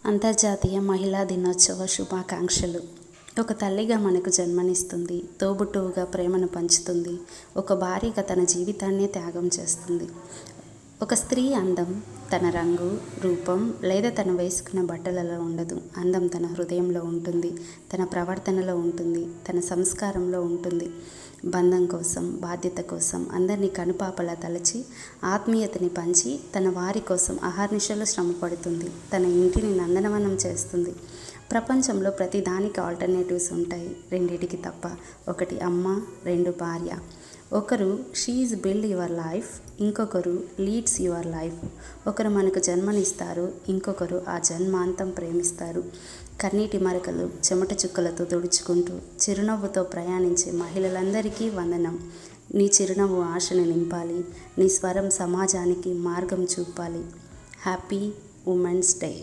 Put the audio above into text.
అంతర్జాతీయ మహిళా దినోత్సవ శుభాకాంక్షలు. ఒక తల్లిగా మనకు జన్మనిస్తుంది, తోబుట్టువుగా ప్రేమను పంచుతుంది, ఒక భార్యగా తన జీవితాన్నే త్యాగం చేస్తుంది. ఒక స్త్రీ అందం తన రంగు, రూపం లేదా తను వేసుకున్న బట్టలలో ఉండదు. అందం తన హృదయంలో ఉంటుంది, తన ప్రవర్తనలో ఉంటుంది, తన సంస్కారంలో ఉంటుంది. బంధం కోసం, బాధ్యత కోసం అందరినీ కనుపాపలా తలచి, ఆత్మీయతని పంచి, తన వారి కోసం అహర్నిశలు శ్రమపడుతుంది. తన ఇంటిని నందనవనం చేస్తుంది. ప్రపంచంలో ప్రతి దానికి ఆల్టర్నేటివ్స్ ఉంటాయి, రెండిటికి తప్ప. ఒకటి అమ్మ, రెండు భార్య. ఒకరు షీఈస్ బిల్డ్ యువర్ లైఫ్, ఇంకొకరు లీడ్స్ యువర్ లైఫ్. ఒకరు మనకు జన్మనిస్తారు, ఇంకొకరు ఆ జన్మాంతం ప్రేమిస్తారు. కన్నీటి మరకలు చెమట చుక్కలతో తుడుచుకుంటూ చిరునవ్వుతో ప్రయాణించే మహిళలందరికీ వందనం. నీ చిరునవ్వు ఆశను నింపాలి, నీ స్వరం సమాజానికి మార్గం చూపాలి. Happy women's day.